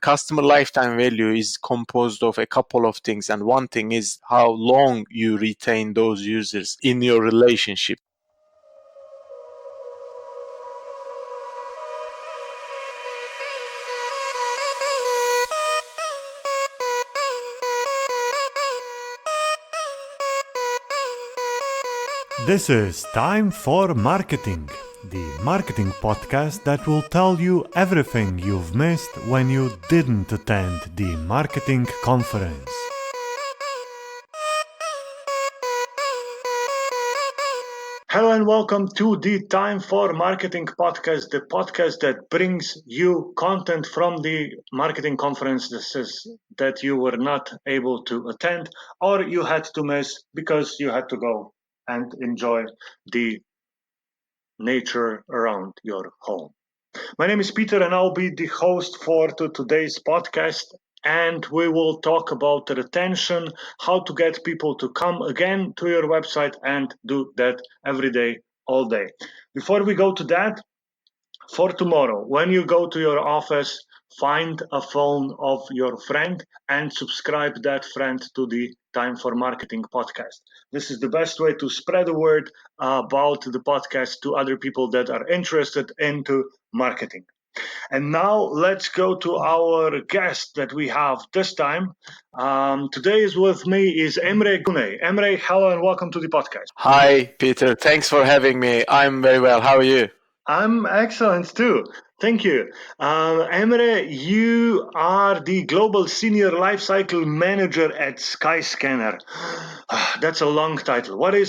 Customer lifetime value is composed of a couple of things, and one thing is how long you retain those users in your relationship. This is Time for Marketing, the marketing podcast that will tell you everything you've missed when you didn't attend the marketing conference. Hello and welcome to the Time for Marketing podcast, the podcast that brings you content from the marketing conferences that you were not able to attend or you had to miss because you had to go and enjoy the nature around your home. My name is Peter and I'll be the host for today's podcast. And we will talk about retention, how to get people to come again to your website and do that every day, all day. Before we go to that, for tomorrow, when you go to your office, find a phone of your friend and subscribe that friend to the Time for Marketing podcast. This is the best way to spread the word about the podcast to other people that are interested into marketing. And now let's go to our guest that we have this time. Today is with me is Emre Güney. Emre, hello and welcome to the podcast. Hi, Peter. Thanks for having me. I'm very well. How are you? I'm excellent too. Thank you. Emre, you are the Global Senior Lifecycle Manager at Skyscanner. That's a long title. What are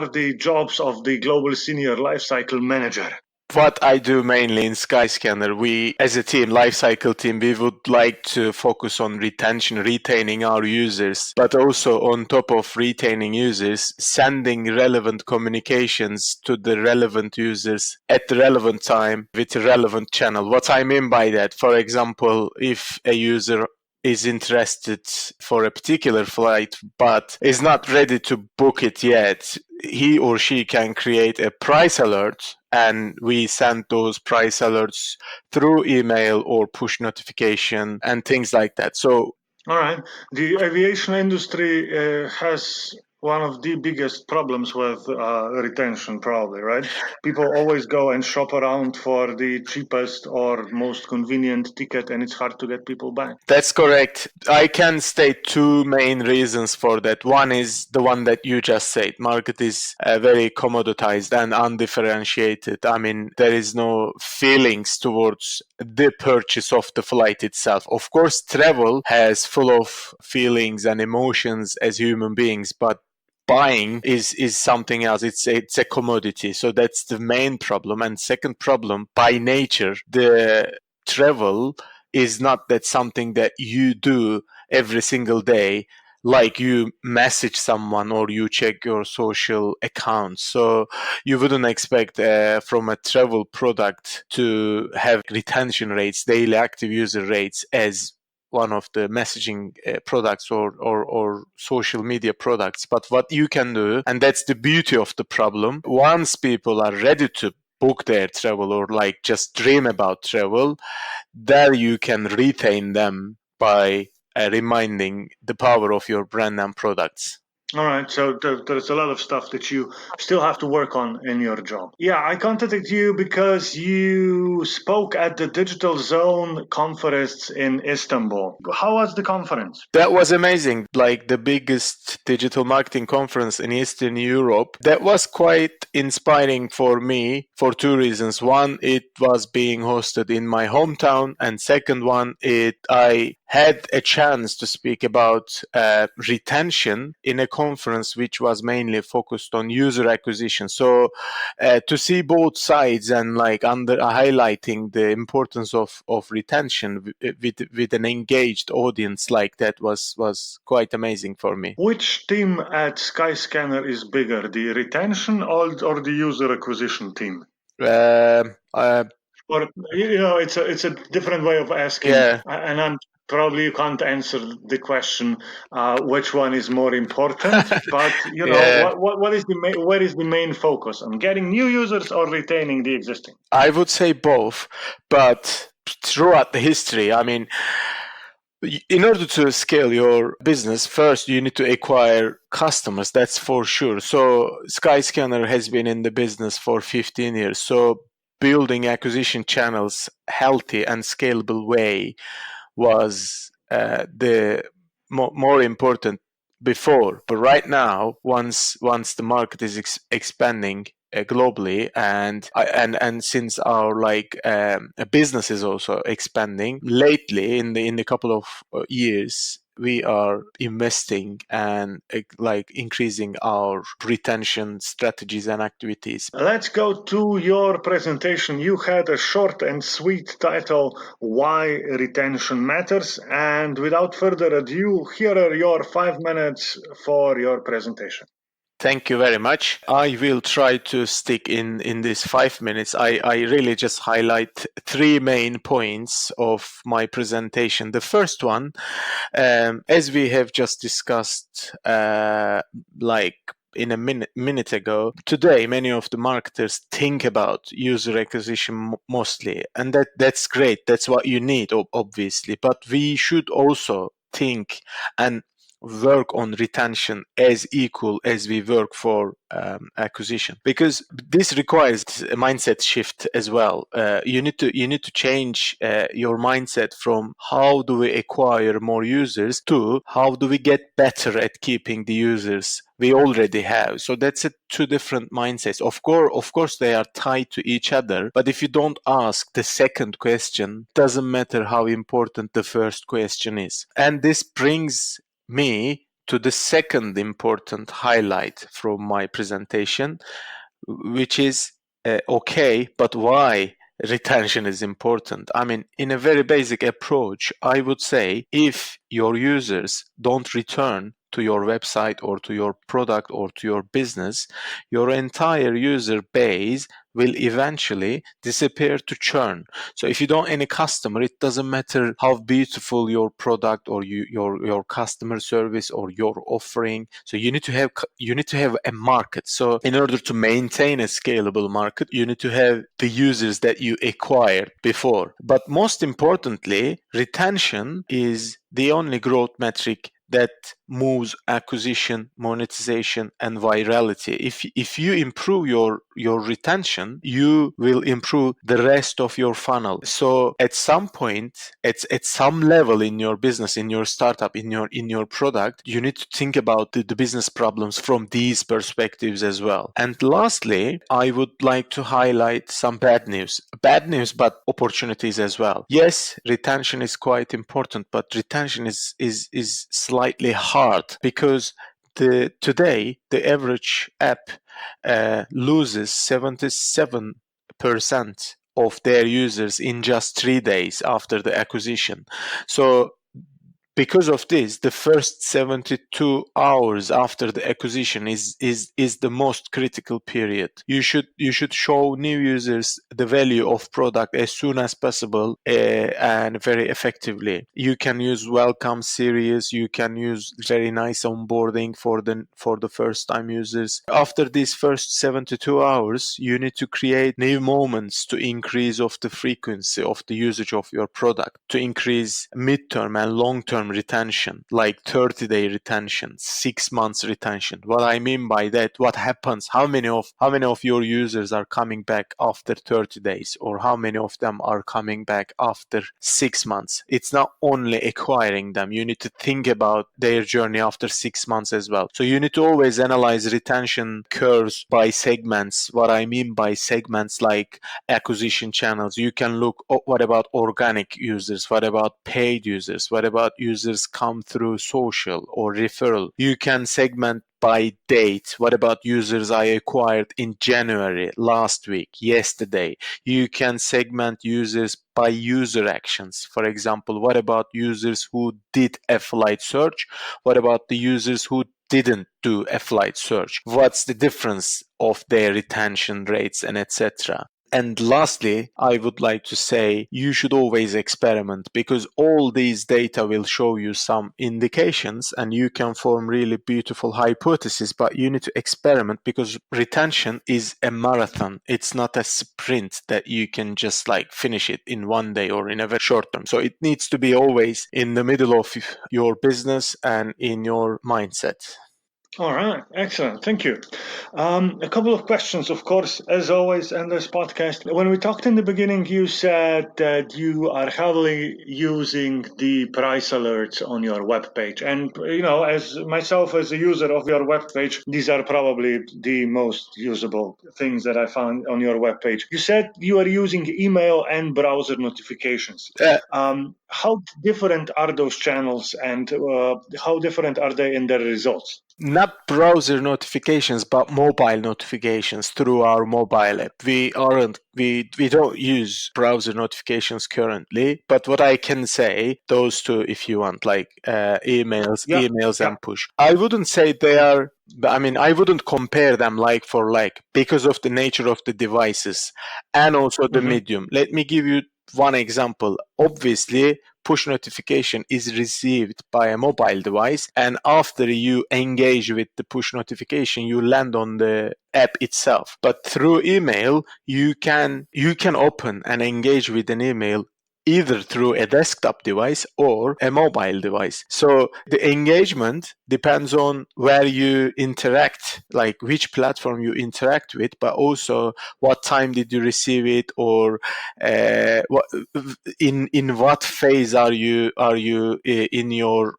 the jobs of the Global Senior Lifecycle Manager? What I do mainly in Skyscanner, we as a team, lifecycle team, we would like to focus on retention, retaining our users, but also on top of retaining users, sending relevant communications to the relevant users at the relevant time with a relevant channel. What I mean by that, for example, if a user is interested for a particular flight but is not ready to book it yet, he or she can create a price alert and we send those price alerts through email or push notification and things like that. So, all right. The aviation industry has one of the biggest problems with retention, probably, right? People always go and shop around for the cheapest or most convenient ticket, and it's hard to get people back. That's correct. I can state two main reasons for that. One is the one that you just said. Market is very commoditized and undifferentiated. I mean, there is no feelings towards the purchase of the flight itself. Of course, travel has full of feelings and emotions as human beings, but buying is something else. It's a commodity. So that's the main problem. And second problem, by nature, the travel is not that something that you do every single day, like you message someone or you check your social accounts. So you wouldn't expect from a travel product to have retention rates, daily active user rates as one of the messaging products or social media products. But what you can do, and that's the beauty of the problem, once people are ready to book their travel or like just dream about travel, there you can retain them by reminding the power of your brand and products. All right, so there's a lot of stuff that you still have to work on in your job. Yeah, I contacted you because you spoke at the Digital Zone conference in Istanbul. How was the conference? That was amazing, like the biggest digital marketing conference in Eastern Europe. That was quite inspiring for me for two reasons. One, it was being hosted in my hometown, and second one, I had a chance to speak about retention in a conference which was mainly focused on user acquisition. So to see both sides and like highlighting the importance of retention with an engaged audience like that was quite amazing for me. Which team at Skyscanner is bigger, the retention or the user acquisition team? Or it's a different way of asking, yeah. And I'm probably you can't answer the question which one is more important, but Yeah. what is where is the main focus on getting new users or retaining the existing? I would say both, but throughout the history, I mean, in order to scale your business, first you need to acquire customers, that's for sure. So Skyscanner has been in the business for 15 years. So building acquisition channels healthy and scalable way was the more important before. But right now, once the market is expanding globally, and since our business is also expanding lately in the couple of years, we are investing and increasing our retention strategies and activities. Let's go to your presentation. You had a short and sweet title, Why Retention Matters. And without further ado, here are your 5 minutes for your presentation. Thank you very much. I will try to stick in this 5 minutes. I really just highlight 3 main points of my presentation. The first one, as we have just discussed, in a minute ago, today many of the marketers think about user acquisition mostly, and that's great. That's what you need, obviously. But we should also think and work on retention as equal as we work for acquisition, because this requires a mindset shift as well. You need to change your mindset from how do we acquire more users to how do we get better at keeping the users we already have. So that's two different mindsets. Of course they are tied to each other, but if you don't ask the second question, doesn't matter how important the first question is. And this brings me to the second important highlight from my presentation, which is okay, but why retention is important. I mean, in a very basic approach, I would say if your users don't return to your website or to your product or to your business, your entire user base will eventually disappear to churn. So if you don't have any customer, it doesn't matter how beautiful your product or your customer service or your offering. So you need to have a market. So in order to maintain a scalable market, you need to have the users that you acquired before. But most importantly, retention is the only growth metric that moves acquisition, monetization, and virality. If you improve your retention, you will improve the rest of your funnel. So at some point, at some level in your business, in your startup, in your product, you need to think about the business problems from these perspectives as well. And lastly, I would like to highlight some bad news, but opportunities as well. Yes, retention is quite important, but retention is slightly hard, because today the average app loses 77% of their users in just 3 days after the acquisition. So because of this, the first 72 hours after the acquisition is the most critical period. You should show new users the value of product as soon as possible and very effectively. You can use welcome series. You can use very nice onboarding for the first time users. After these first 72 hours, you need to create new moments to increase of the frequency of the usage of your product, to increase midterm and long-term retention, like 30-day retention, 6 months retention. What I mean by that, what happens, how many of your users are coming back after 30 days, or how many of them are coming back after 6 months? It's not only acquiring them, you need to think about their journey after 6 months as well. So you need to always analyze retention curves by segments. What I mean by segments, like acquisition channels, you can look, what about organic users, what about paid users, what about users come through social or referral. You can segment by date. What about users I acquired in January, last week, yesterday? You can segment users by user actions. For example, what about users who did a flight search? What about the users who didn't do a flight search? What's the difference of their retention rates and etc.? And lastly, I would like to say you should always experiment, because all these data will show you some indications and you can form really beautiful hypotheses, but you need to experiment, because retention is a marathon. It's not a sprint that you can just like finish it in one day or in a very short term. So it needs to be always in the middle of your business and in your mindset. All right, excellent. Thank you. A couple of questions, of course, as always, in this podcast. When we talked in the beginning, you said that you are heavily using the price alerts on your webpage. And, as myself, as a user of your webpage, these are probably the most usable things that I found on your webpage. You said you are using email and browser notifications. How different are those channels, and how different are they in their results? Not browser notifications, but mobile notifications through our mobile app. We don't use browser notifications currently, but what I can say, those two, if you want, like emails and push. I wouldn't say they are. I wouldn't compare them like for like, because of the nature of the devices and also the medium. Let me give you one example. Obviously, push notification is received by a mobile device, and after you engage with the push notification, you land on the app itself. But through email, you can open and engage with an email either through a desktop device or a mobile device. So the engagement depends on where you interact, like which platform you interact with, but also what time did you receive it, or in what phase are you in your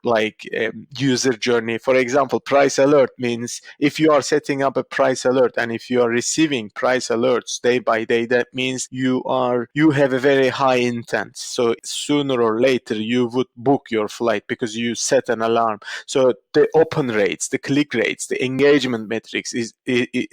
user journey. For example, price alert means if you are setting up a price alert and if you are receiving price alerts day by day, that means you have a very high intent. So sooner or later you would book your flight because you set an alarm. So the open rates, the click rates, the engagement metrics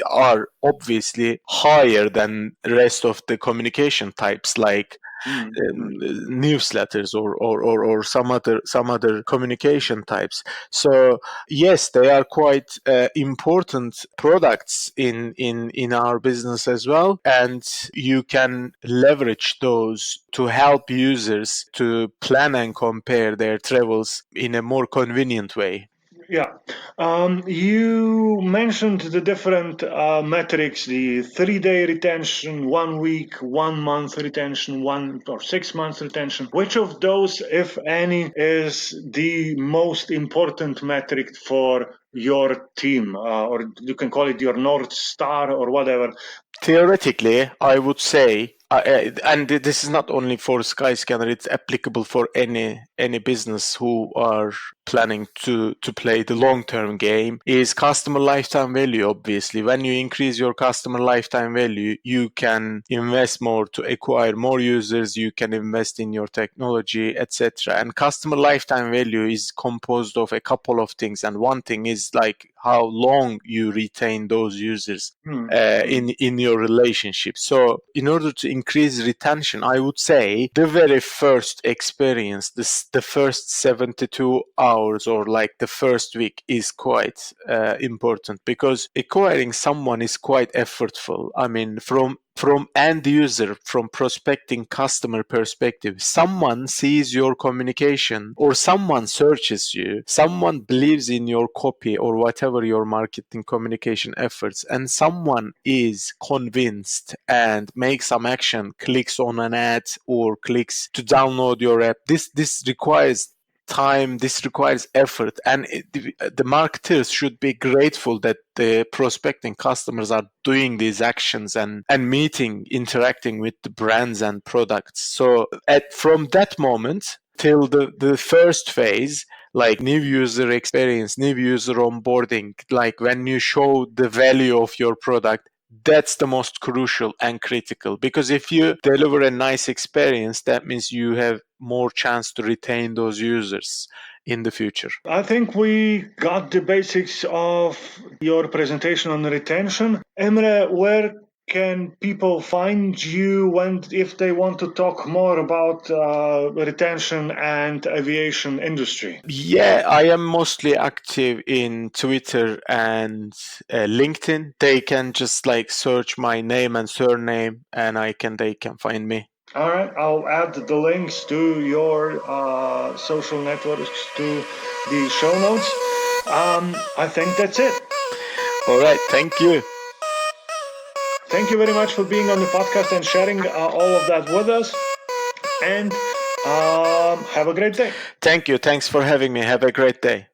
are obviously higher than the rest of the communication types, like newsletters or some other communication types. So yes, they are quite important products in our business as well, and you can leverage those to help users to plan and compare their travels in a more convenient way. Yeah. You mentioned the different metrics, the 3-day retention, 1 week, 1 month retention, 1 or 6 months retention. Which of those, if any, is the most important metric for your team? Or you can call it your North Star or whatever. Theoretically, I would say, and this is not only for Skyscanner, it's applicable for any business who are planning to play the long-term game, is customer lifetime value. Obviously, when you increase your customer lifetime value, you can invest more to acquire more users, you can invest in your technology, etc. And customer lifetime value is composed of a couple of things, and one thing is like how long you retain those users in your relationship. So in order to increase retention, I would say the very first experience, the first 72 hours or like the first week is quite important, because acquiring someone is quite effortful. I mean, from end user, from prospecting customer perspective, someone sees your communication or someone searches you, someone believes in your copy or whatever your marketing communication efforts, and someone is convinced and makes some action, clicks on an ad or clicks to download your app. This requires time, this requires effort, and the marketers should be grateful that the prospecting customers are doing these actions and interacting with the brands and products. So from that moment till the first phase, like new user experience, new user onboarding, like when you show the value of your product, that's the most crucial and critical, because if you deliver a nice experience, that means you have more chance to retain those users in the future. I think we got the basics of your presentation on retention. Emre, where can people find you if they want to talk more about retention and aviation industry? Yeah, I am mostly active in Twitter and LinkedIn. They can just like search my name and surname, and they can find me. All right, I'll add the links to your social networks to the show notes. I think that's it. All right, thank you. Thank you very much for being on the podcast and sharing all of that with us. And have a great day. Thank you. Thanks for having me. Have a great day.